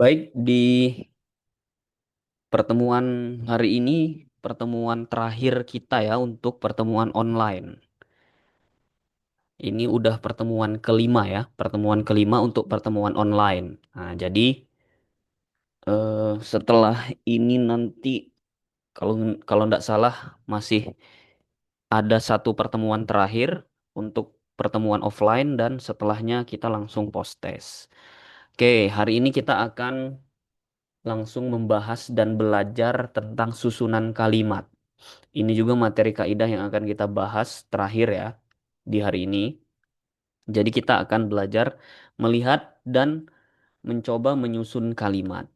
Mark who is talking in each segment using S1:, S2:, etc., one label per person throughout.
S1: Baik, di pertemuan hari ini, pertemuan terakhir kita ya untuk pertemuan online. Ini udah pertemuan kelima ya, pertemuan kelima untuk pertemuan online. Nah, jadi setelah ini nanti kalau kalau nggak salah masih ada satu pertemuan terakhir untuk pertemuan offline dan setelahnya kita langsung post test. Oke, hari ini kita akan langsung membahas dan belajar tentang susunan kalimat. Ini juga materi kaidah yang akan kita bahas terakhir ya di hari ini. Jadi kita akan belajar melihat dan mencoba menyusun kalimat.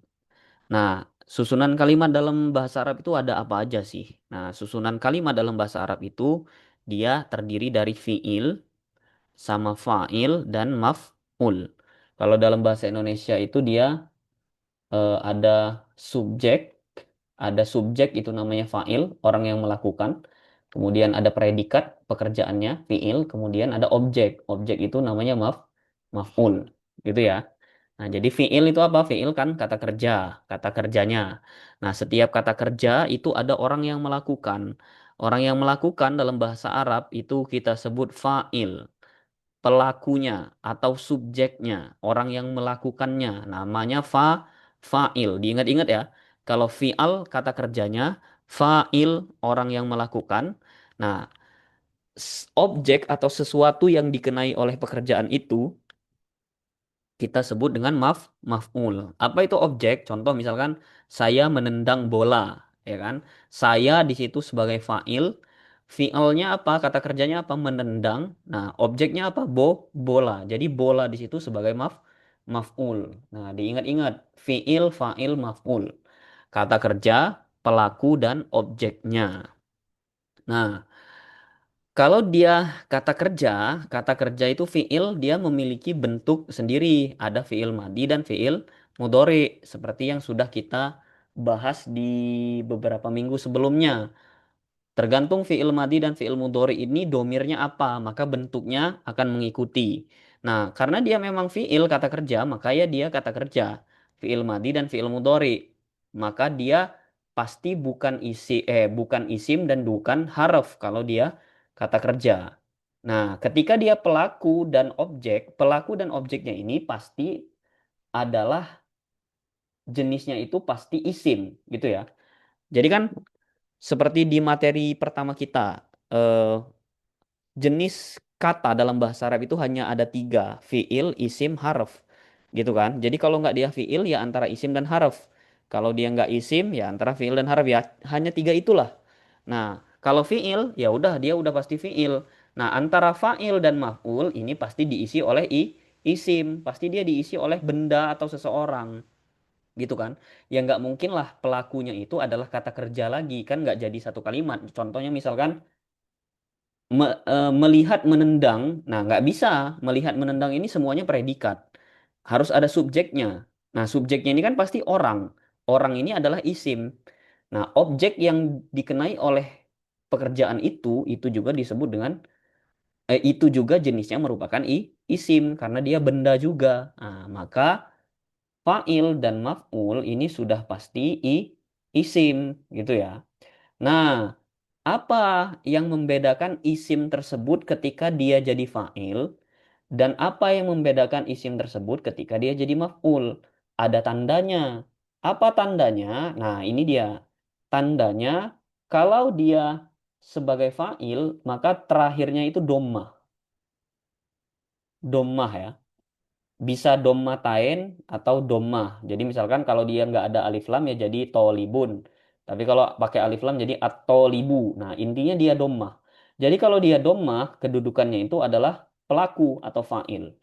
S1: Nah, susunan kalimat dalam bahasa Arab itu ada apa aja sih? Nah, susunan kalimat dalam bahasa Arab itu dia terdiri dari fiil sama fa'il dan maf'ul. Kalau dalam bahasa Indonesia itu dia ada subjek, itu namanya fa'il, orang yang melakukan. Kemudian ada predikat pekerjaannya, fi'il, kemudian ada objek. Objek itu namanya maf'ul, gitu ya. Nah, jadi fi'il itu apa? Fi'il kan kata kerja, kata kerjanya. Nah, setiap kata kerja itu ada orang yang melakukan. Orang yang melakukan dalam bahasa Arab itu kita sebut fa'il, pelakunya atau subjeknya, orang yang melakukannya, namanya fa'il. Diingat-ingat ya. Kalau fi'al kata kerjanya, fa'il orang yang melakukan. Nah, objek atau sesuatu yang dikenai oleh pekerjaan itu kita sebut dengan maf'ul. Apa itu objek? Contoh misalkan saya menendang bola, ya kan? Saya di situ sebagai fa'il, fi'ilnya apa? Kata kerjanya apa? Menendang. Nah, objeknya apa? Bola. Jadi bola di situ sebagai maf'ul. Nah, diingat-ingat fi'il, fa'il, maf'ul. Kata kerja, pelaku dan objeknya. Nah, kalau dia kata kerja itu fiil, dia memiliki bentuk sendiri. Ada fiil madi dan fiil mudhari, seperti yang sudah kita bahas di beberapa minggu sebelumnya. Tergantung fiil madi dan fiil mudhari ini domirnya apa, maka bentuknya akan mengikuti. Nah, karena dia memang fiil kata kerja, maka ya dia kata kerja. Fiil madi dan fiil mudhari. Maka dia pasti bukan isim dan bukan harf kalau dia kata kerja. Nah, ketika dia pelaku dan objeknya ini pasti adalah jenisnya itu pasti isim, gitu ya. Jadi kan seperti di materi pertama kita, eh, jenis kata dalam bahasa Arab itu hanya ada tiga, fiil, isim, harf, gitu kan. Jadi kalau nggak dia fiil ya antara isim dan harf. Kalau dia nggak isim ya antara fiil dan harf ya hanya tiga itulah. Nah, kalau fiil ya udah dia udah pasti fiil. Nah, antara fa'il dan maf'ul ini pasti diisi oleh isim, pasti dia diisi oleh benda atau seseorang, gitu kan. Ya nggak mungkin lah pelakunya itu adalah kata kerja lagi, kan nggak jadi satu kalimat. Contohnya misalkan melihat menendang, nah nggak bisa. Melihat menendang ini semuanya predikat, harus ada subjeknya. Nah, subjeknya ini kan pasti orang. Orang ini adalah isim. Nah, objek yang dikenai oleh pekerjaan itu juga disebut dengan itu juga jenisnya merupakan isim karena dia benda juga. Nah, maka fa'il dan maf'ul ini sudah pasti isim, gitu ya. Nah, apa yang membedakan isim tersebut ketika dia jadi fa'il dan apa yang membedakan isim tersebut ketika dia jadi maf'ul? Ada tandanya. Apa tandanya? Nah, ini dia. Tandanya kalau dia sebagai fa'il, maka terakhirnya itu dommah. Dommah ya. Bisa dommatain atau dommah. Jadi misalkan kalau dia nggak ada alif lam ya jadi tolibun. Tapi kalau pakai alif lam jadi at-tolibu. Nah, intinya dia dommah. Jadi kalau dia dommah, kedudukannya itu adalah pelaku atau fa'il.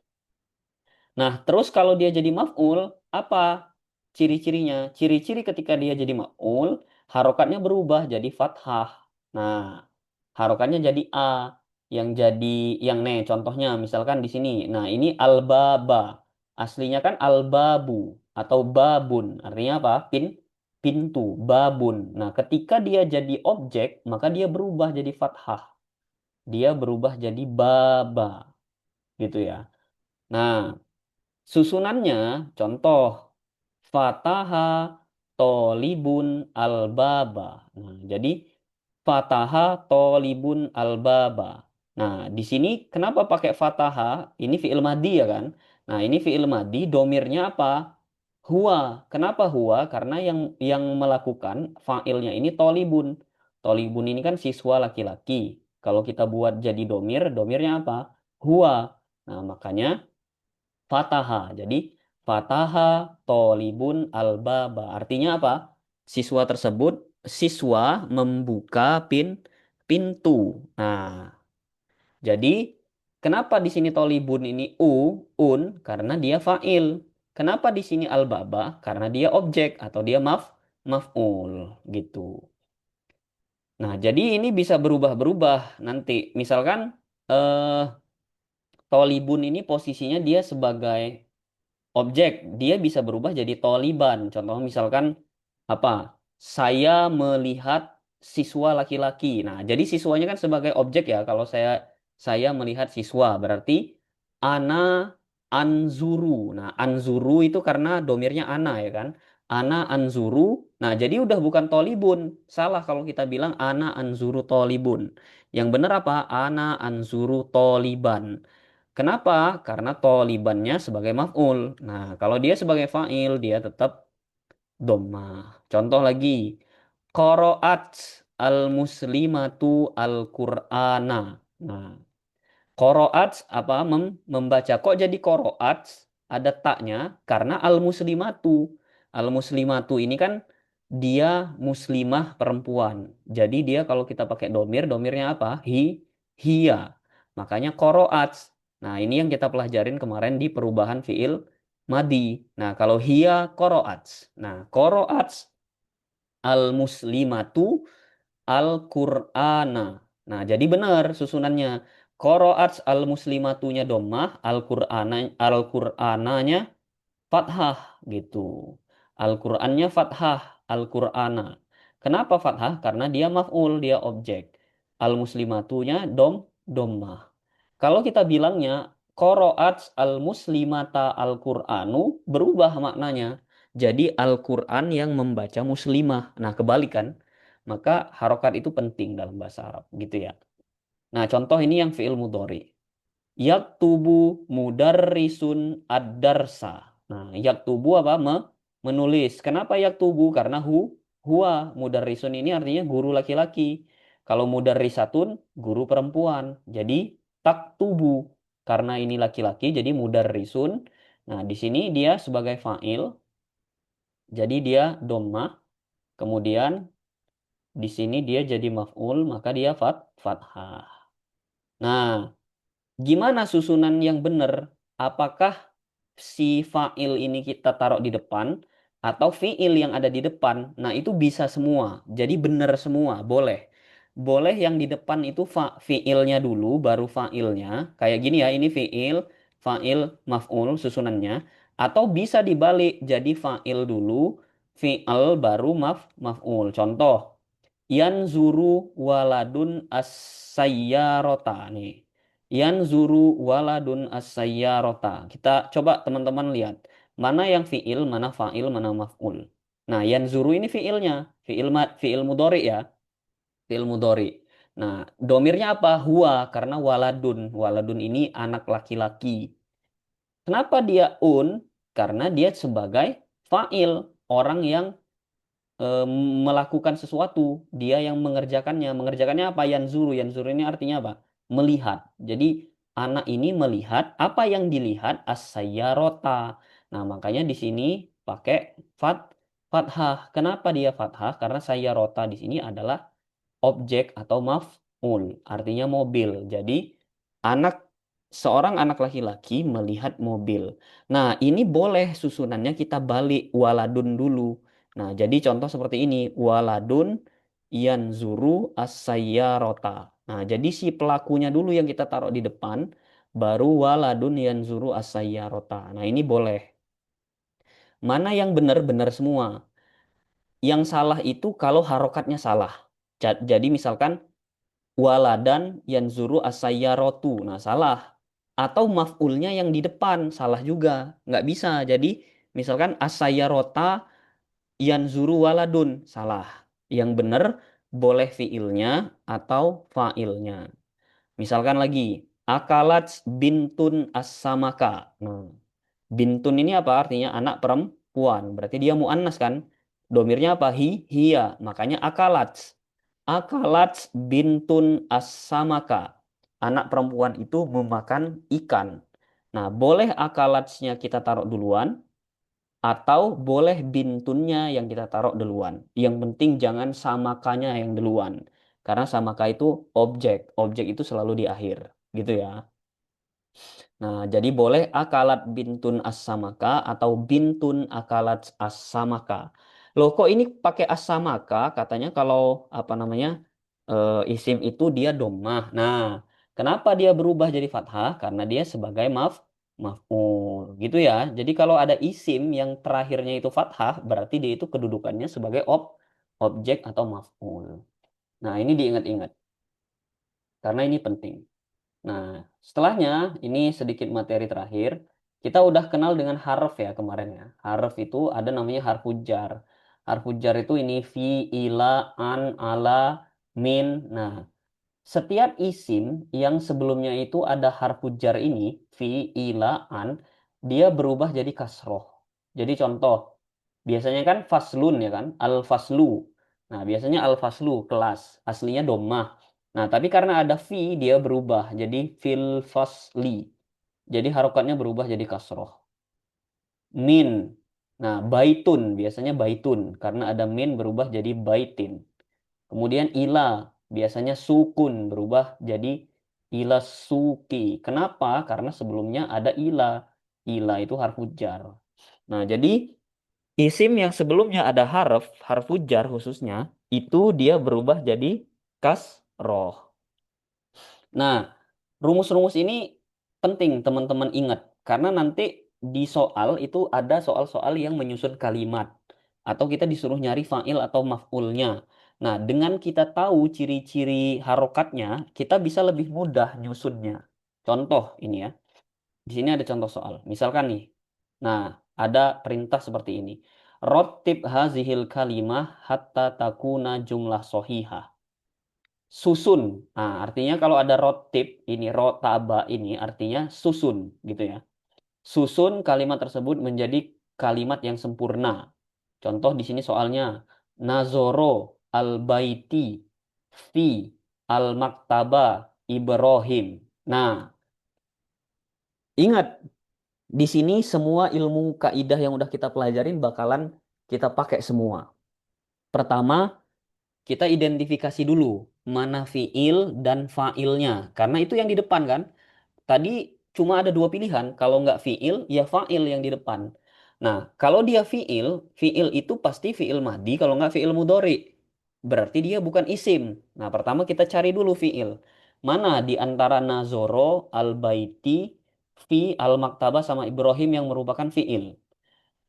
S1: Nah, terus kalau dia jadi maf'ul, apa ciri-cirinya? Ciri-ciri ketika dia jadi maf'ul, harokatnya berubah jadi fathah. Nah, harokatnya jadi A, yang jadi yang contohnya misalkan di sini. Nah, ini al-baba. Aslinya kan al-babu atau babun. Artinya apa? Pintu, babun. Nah, ketika dia jadi objek, maka dia berubah jadi fathah. Dia berubah jadi baba, gitu ya. Nah, susunannya, contoh. fataha tolibun albaba. Nah, jadi fataha tolibun albaba. Nah, di sini kenapa pakai fataha? Ini fi'il madhi ya kan? Nah, ini fi'il madhi, domirnya apa? Huwa. Kenapa huwa? Karena yang melakukan fa'ilnya ini tolibun. Tolibun ini kan siswa laki-laki. Kalau kita buat jadi domir, domirnya apa? Huwa. Nah, makanya fataha. Jadi fataha tolibun albaba. Artinya apa? Siswa tersebut, siswa membuka pintu. Nah, jadi kenapa di sini tolibun ini un? Karena dia fa'il. Kenapa di sini albaba? Karena dia objek atau dia maf'ul gitu. Nah, jadi ini bisa berubah-berubah nanti. Misalkan eh tolibun ini posisinya dia sebagai objek, dia bisa berubah jadi toliban. Contoh misalkan apa? Saya melihat siswa laki-laki. Nah, jadi siswanya kan sebagai objek ya. Kalau saya melihat siswa berarti ana anzuru. Nah, anzuru itu karena domirnya ana ya kan. Ana anzuru. Nah, jadi udah bukan tolibun. Salah kalau kita bilang ana anzuru tolibun. Yang benar apa? Ana anzuru toliban. Kenapa? Karena tolibannya sebagai maf'ul. Nah, kalau dia sebagai fa'il, dia tetap dhammah. Contoh lagi. Qaraat al-muslimatu al-Qur'ana. Nah, qaraat apa? Membaca. Kok jadi qaraat? Ada taknya karena al-muslimatu. Al-muslimatu ini kan dia muslimah perempuan. Jadi dia kalau kita pakai domir, domirnya apa? Hiya. Makanya qaraat. Nah, ini yang kita pelajarin kemarin di perubahan fiil madi. Nah, kalau hiya qaraat. Nah, qaraat al-muslimatu Al-Qur'ana. Nah, jadi benar susunannya. Qaraat al-muslimatunya dhammah, Al-Qur'ananya fathah gitu. Al-Qur'annya fathah, Al-Qur'ana. Kenapa fathah? Karena dia maf'ul, dia objek. Al-muslimatunya dhammah. Kalau kita bilangnya qaraat al-muslimata al-Qur'anu berubah maknanya. Jadi Al-Qur'an yang membaca muslimah. Nah, kebalikan. Maka harokat itu penting dalam bahasa Arab gitu ya. Nah, contoh ini yang fi'il mudhari. Yaktubu mudarrisun ad-darsa. Nah, yaktubu apa? Menulis. Kenapa yaktubu? Karena huwa mudarrisun ini artinya guru laki-laki. Kalau mudarrisatun guru perempuan. Jadi taktubu karena ini laki-laki jadi mudarrisun. Nah, di sini dia sebagai fa'il. Jadi dia dhammah. Kemudian di sini dia jadi maf'ul, maka dia fathah. Nah, gimana susunan yang benar? Apakah si fa'il ini kita taruh di depan atau fi'il yang ada di depan? Nah, itu bisa semua. Jadi benar semua, boleh. Boleh yang di depan itu fi'ilnya dulu, baru fa'ilnya. Kayak gini ya, ini fi'il, fa'il, maf'ul susunannya. Atau bisa dibalik, jadi fa'il dulu, fi'il baru maf'ul. Contoh, Yanzuru waladun as-sayyarota nih. Yanzuru waladun as-sayyarota. Kita coba teman-teman lihat. Mana yang fi'il, mana fa'il, mana maf'ul. Nah, yanzuru ini fi'ilnya. Fi'il mudhari ya. Fi'il mudhari. Nah, domirnya apa? Huwa, karena waladun. Waladun ini anak laki-laki. Kenapa dia un? Karena dia sebagai fa'il. Orang yang eh, melakukan sesuatu, dia yang mengerjakannya. Mengerjakannya apa? Yanzuru. Yanzuru ini artinya apa? Melihat. Jadi anak ini melihat apa yang dilihat as-sayyarota. Nah, makanya di sini pakai fathah. Kenapa dia fathah? Karena sayyarota di sini adalah objek atau maf'ul, artinya mobil. Jadi anak seorang anak laki-laki melihat mobil. Nah, ini boleh susunannya kita balik waladun dulu. Nah, jadi contoh seperti ini, waladun yanzuru as-sayyarota. Nah, jadi si pelakunya dulu yang kita taruh di depan, baru waladun yanzuru as-sayyarota. Nah, ini boleh. Mana yang benar-benar semua? Yang salah itu kalau harokatnya salah. Jadi misalkan waladan yanzuru as-sayyarotu. Nah, salah. Atau maf'ulnya yang di depan, salah juga. Nggak bisa. Jadi Misalkan as-sayyarota yanzuru waladun. Salah. Yang benar boleh fiilnya atau fa'ilnya. Misalkan lagi, akalat bintun as-samaka. Nah, bintun ini apa artinya? Anak perempuan. Berarti dia muannas kan? Domirnya apa? Hiya. Makanya akalat. Akalat bintun as-samaka. Anak perempuan itu memakan ikan. Nah, boleh akalatsnya kita taruh duluan atau boleh bintunnya yang kita taruh duluan. Yang penting jangan samakanya yang duluan. Karena samaka itu objek. Objek itu selalu di akhir. Gitu ya. Nah, jadi boleh akalat bintun as-samaka atau bintun akalat as-samaka. Loh, kok ini pakai as-samaka? Katanya kalau apa namanya isim itu dia dhammah. Nah, kenapa dia berubah jadi fathah? Karena dia sebagai maf'ul, gitu ya. Jadi kalau ada isim yang terakhirnya itu fathah, berarti dia itu kedudukannya sebagai objek atau maf'ul. Nah, ini diingat-ingat karena ini penting. Nah, setelahnya ini sedikit materi terakhir. Kita udah kenal dengan harf ya kemarin ya. Harf itu ada namanya harfu jar. Harfu jar itu ini fi, ila, an, ala, min. Nah, setiap isim yang sebelumnya itu ada harfu jar ini, fi, ila, an, dia berubah jadi kasroh. Jadi contoh, biasanya kan faslun ya kan, al-faslu. Nah, biasanya al-faslu, kelas. Aslinya domah. Nah, tapi karena ada fi, dia berubah jadi fil fasli. Jadi harokatnya berubah jadi kasroh. Min. Nah, baitun. Biasanya baitun. Karena ada min berubah jadi baitin. Kemudian ila, biasanya sukun berubah jadi ila suki. Kenapa? Karena sebelumnya ada ila. Ila itu harfu jar. Nah, jadi isim yang sebelumnya ada harfu jar khususnya, itu dia berubah jadi kasroh. Nah, rumus-rumus ini penting teman-teman ingat. Karena nanti di soal itu ada soal-soal yang menyusun kalimat. Atau kita disuruh nyari fa'il atau maf'ulnya. Nah, dengan kita tahu ciri-ciri harokatnya, kita bisa lebih mudah nyusunnya. Contoh ini ya. Di sini ada contoh soal. Misalkan nih. Nah, ada perintah seperti ini. Rottib hazihil kalimah hatta takuna jumlah sohihah. Susun. Nah, artinya kalau ada rotib, ini rotaba ini artinya susun gitu ya. Susun kalimat tersebut menjadi kalimat yang sempurna. Contoh di sini soalnya Nazoro al-baiti fi al-maktaba Ibrahim. Nah, ingat di sini semua ilmu kaidah yang udah kita pelajarin bakalan kita pakai semua. Pertama, kita identifikasi dulu mana fiil dan fa'ilnya. Karena itu yang di depan kan. Tadi cuma ada dua pilihan. Kalau nggak fiil, ya fa'il yang di depan. Nah, kalau dia fiil, fiil itu pasti fiil madi. Kalau nggak fiil mudhari. Berarti dia bukan isim. Nah, pertama kita cari dulu fiil. Mana di antara Nazoro, Al-Baiti, Fi, Al-Maktabah, sama Ibrahim yang merupakan fiil?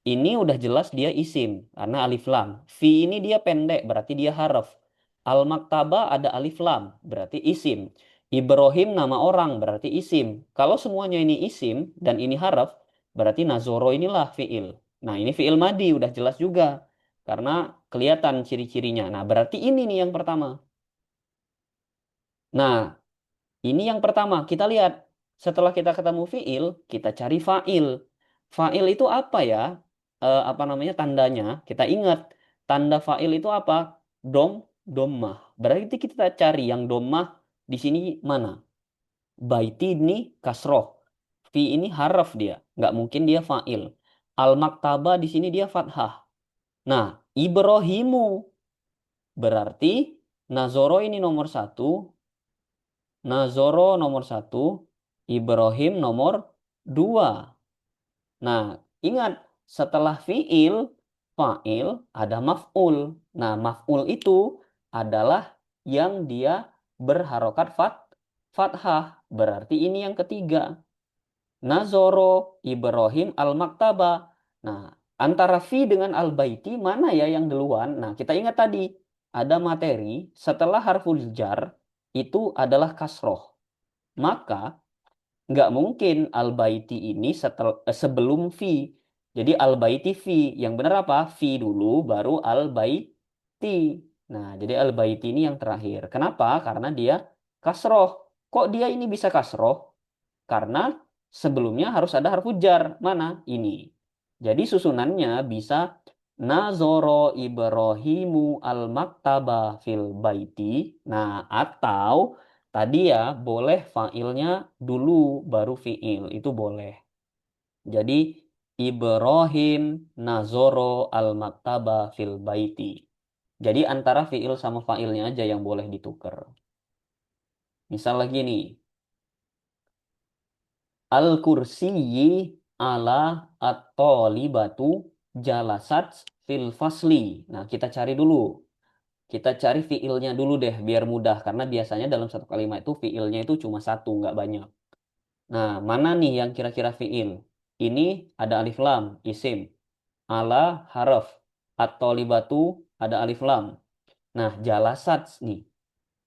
S1: Ini udah jelas dia isim karena alif lam. Fi ini dia pendek berarti dia harf. Al-Maktaba ada alif lam berarti isim. Ibrahim nama orang berarti isim. Kalau semuanya ini isim dan ini harf berarti Nazoro inilah fiil. Nah, ini fiil madi udah jelas juga karena kelihatan ciri-cirinya. Nah, berarti ini nih yang pertama. Nah, ini yang pertama, kita lihat. Setelah kita ketemu fiil, kita cari fa'il. Fa'il itu apa ya? Apa namanya tandanya? Kita ingat, tanda fa'il itu apa? Dom, dommah. Berarti kita cari yang dommah di sini mana? Baiti ini kasroh. Fi ini haraf dia. Nggak mungkin dia fa'il. Al-maktaba di sini dia fathah. Nah, Ibrahimu. Berarti Nazoro ini nomor satu, Nazoro nomor satu, Ibrahim nomor dua. Nah, ingat setelah fiil, fa'il ada maf'ul. Nah, maf'ul itu adalah yang dia berharokat fathah. Berarti ini yang ketiga. Nazoro, Ibrahim, Al-Maktaba. Nah, antara fi dengan al-baiti mana ya yang duluan? Nah, kita ingat tadi ada materi setelah harful jar itu adalah kasroh. Maka nggak mungkin al-baiti ini sebelum fi. Jadi al-baiti fi. Yang benar apa? Fi dulu baru al-baiti. Nah, jadi al-baiti ini yang terakhir. Kenapa? Karena dia kasroh. Kok dia ini bisa kasroh? Karena sebelumnya harus ada harfu jar. Mana? Ini. Jadi susunannya bisa Nazoro Ibrahimu al-maktaba fil baiti. Nah, atau tadi ya boleh fa'ilnya dulu baru fi'il. Itu boleh. Jadi Ibrahim Nazoro al-maktaba fil baiti. Jadi antara fi'il sama fa'ilnya aja yang boleh ditukar. Misal lagi nih. Al-kursiyyi ala at-talibatu jalasat fil fasli. Nah, kita cari dulu. Kita cari fiilnya dulu deh, biar mudah. Karena biasanya dalam satu kalimat itu fiilnya itu cuma satu, nggak banyak. Nah, mana nih yang kira-kira fiil? Ini ada alif lam, isim. Ala haraf. At-talibatu ada alif lam. Nah, jalasat nih,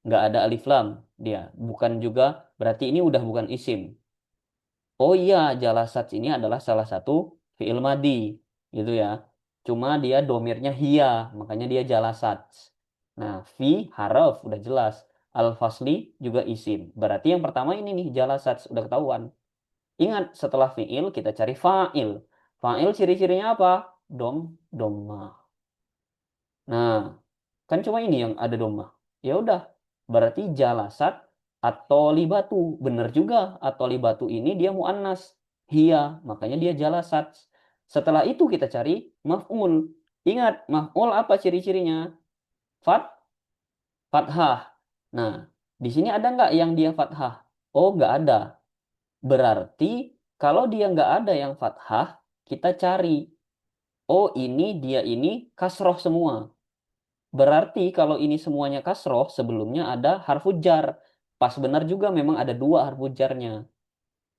S1: nggak ada alif lam dia. Bukan juga, berarti ini udah bukan isim. Oh iya, jalasat ini adalah salah satu fiil madi, gitu ya. Cuma dia domirnya hia, makanya dia jalasat. Nah, fi haraf udah jelas. Al-fasli juga isim. Berarti yang pertama ini nih jalasat udah ketahuan. Ingat setelah fiil kita cari fa'il. Fa'il ciri-cirinya apa? Domma. Nah, kan cuma ini yang ada domma. Ya udah, berarti jalasat atau libatu. Bener juga, atau libatu ini dia muannas. Hia, makanya dia jalasat. Setelah itu kita cari maf'ul. Ingat, maf'ul apa ciri-cirinya? Fat, fathah. Nah, di sini ada nggak yang dia fathah? Oh, nggak ada. Berarti kalau dia nggak ada yang fathah, kita cari. Oh, ini dia ini kasroh semua. Berarti kalau ini semuanya kasroh, sebelumnya ada harfu jar. Pas benar juga memang ada dua harfu jarnya.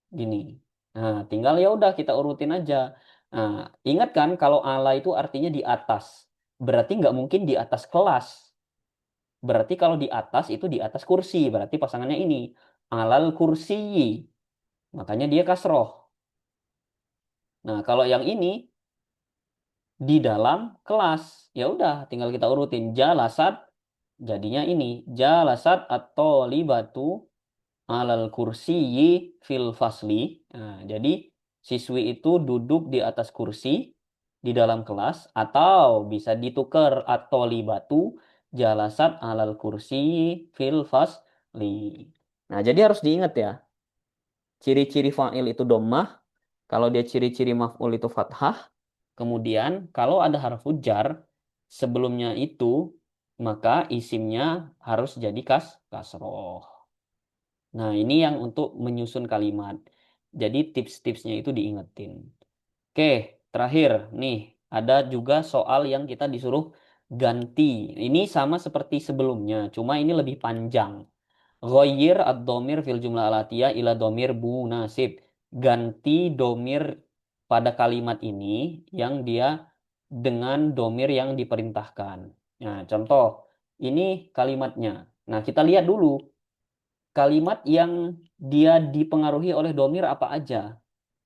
S1: Gini. Nah, tinggal ya udah kita urutin aja. Nah, ingat kan kalau ala itu artinya di atas. Berarti nggak mungkin di atas kelas. Berarti kalau di atas itu di atas kursi. Berarti pasangannya ini. Alal kursi. Makanya dia kasroh. Nah, kalau yang ini di dalam kelas. Ya udah, tinggal kita urutin jalasat. Jadinya ini jalasat atau libatu alal kursiyyi fil fasli. Nah, jadi siswi itu duduk di atas kursi di dalam kelas atau bisa ditukar atau libatu jalasat alal kursiyyi fil fasli. Nah, jadi harus diingat ya. Ciri-ciri fa'il itu dhammah, kalau dia ciri-ciri maf'ul itu fathah. Kemudian kalau ada harfu jar sebelumnya itu maka isimnya harus jadi kasroh. Nah, ini yang untuk menyusun kalimat. Jadi tips-tipsnya itu diingetin. Oke, terakhir nih ada juga soal yang kita disuruh ganti. Ini sama seperti sebelumnya, cuma ini lebih panjang. Ghayyir ad-dhamir fil jumlah alatiyah ila dhamir munasib. Ganti domir pada kalimat ini yang dia dengan domir yang diperintahkan. Nah, contoh, ini kalimatnya. Nah, kita lihat dulu kalimat yang dia dipengaruhi oleh domir apa aja.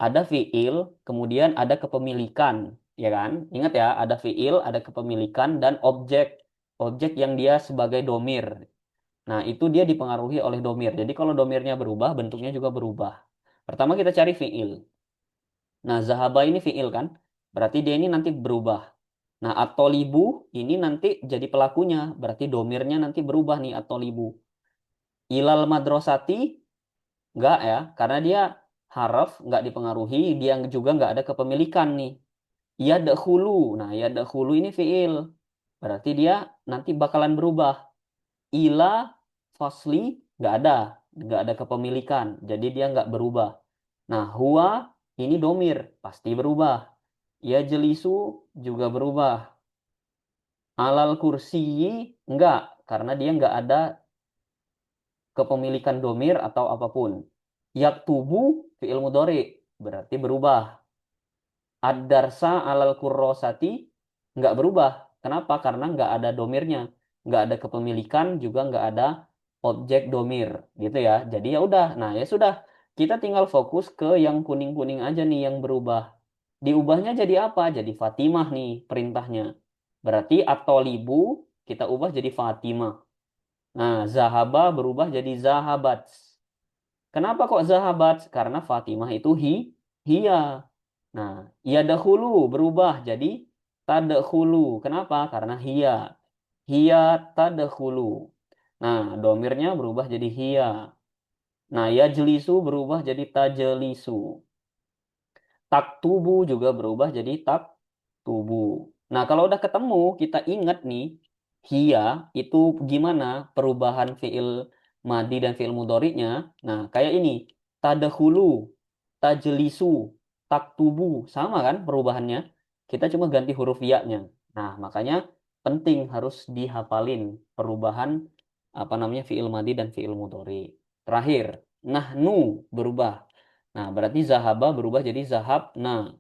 S1: Ada fiil, kemudian ada kepemilikan, ya kan? Ingat ya, ada fiil, ada kepemilikan, dan objek. Objek yang dia sebagai domir. Nah, itu dia dipengaruhi oleh domir. Jadi kalau domirnya berubah, bentuknya juga berubah. Pertama kita cari fiil. Nah, zahaba ini fiil kan? Berarti dia ini nanti berubah. Nah, atolibu ini nanti jadi pelakunya. Berarti domirnya nanti berubah nih atolibu. Ilal madrosati enggak ya, karena dia haraf nggak dipengaruhi, dia juga nggak ada kepemilikan nih. Yadkhulu. Nah, yadkhulu ini fiil. Berarti dia nanti bakalan berubah. Ila fasli nggak ada kepemilikan, jadi dia nggak berubah. Nah, huwa ini domir, pasti berubah. Ya jelisu juga berubah. Alal kursiyi enggak, karena dia nggak ada kepemilikan domir atau apapun. Yaktubu fi'il mudhari, berarti berubah. Ad-darsa alal kurrosati nggak berubah. Kenapa? Karena nggak ada domirnya. Nggak ada kepemilikan, juga nggak ada objek domir. Gitu ya. Jadi ya udah. Nah ya sudah. Kita tinggal fokus ke yang kuning-kuning aja nih yang berubah. Diubahnya jadi apa? Jadi Fatimah nih perintahnya. Berarti atolibu kita ubah jadi Fatimah. Nah, zahaba berubah jadi zahabat. Kenapa kok zahabat? Karena Fatimah itu hiya. Nah, ia dahulu berubah jadi tadkhulu. Kenapa? Karena hiya. Hiya tadkhulu. Nah, domirnya berubah jadi hiya. Nah, ya jelisu berubah jadi tajelisu. Taktubu juga berubah jadi tak tubu. Nah, kalau udah ketemu, kita ingat nih, hia itu gimana perubahan fiil madi dan fiil mudhari'nya. Nah, kayak ini, tadahulu, tajelisu, taktubu, sama kan perubahannya? Kita cuma ganti huruf ya-nya. Nah, makanya penting harus dihafalin perubahan apa namanya fiil madi dan fiil mudhari. Terakhir, nahnu berubah. Nah, berarti zahaba berubah jadi zahabna.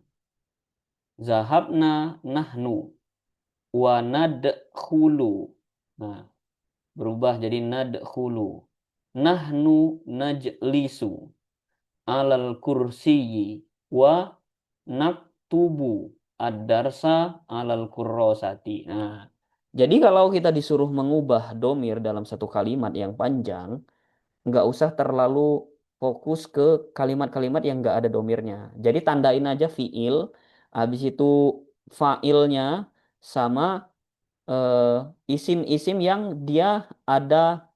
S1: Zahabna nahnu wa nadkhulu. Nah, berubah jadi nadkhulu. Nahnu najlisu alal kursiyyi wa naktubu ad-darsa alal kurrosati. Nah, jadi kalau kita disuruh mengubah domir dalam satu kalimat yang panjang, nggak usah terlalu fokus ke kalimat-kalimat yang nggak ada domirnya. Jadi tandain aja fiil, habis itu failnya sama isim-isim yang dia ada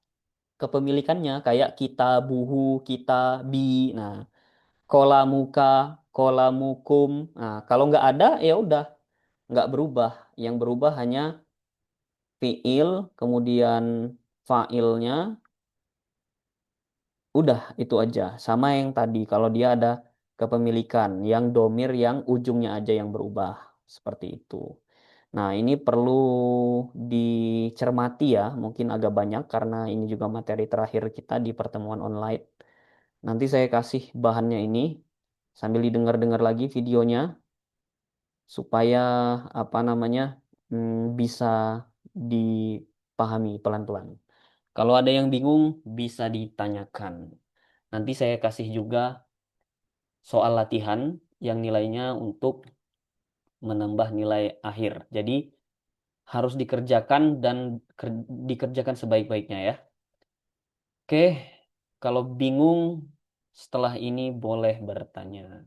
S1: kepemilikannya kayak kita, buhu, kita, bi. Nah, kolamuka, kolamukum. Nah, kalau nggak ada ya udah nggak berubah. Yang berubah hanya fiil, kemudian failnya. Udah, itu aja. Sama yang tadi, kalau dia ada kepemilikan, yang domir yang ujungnya aja yang berubah. Seperti itu. Nah, ini perlu dicermati ya, mungkin agak banyak karena ini juga materi terakhir kita di pertemuan online. Nanti saya kasih bahannya ini, sambil didengar-dengar lagi videonya, supaya apa namanya bisa dipahami pelan-pelan. Kalau ada yang bingung, bisa ditanyakan. Nanti saya kasih juga soal latihan yang nilainya untuk menambah nilai akhir. Jadi harus dikerjakan dan dikerjakan sebaik-baiknya ya. Oke, kalau bingung setelah ini boleh bertanya.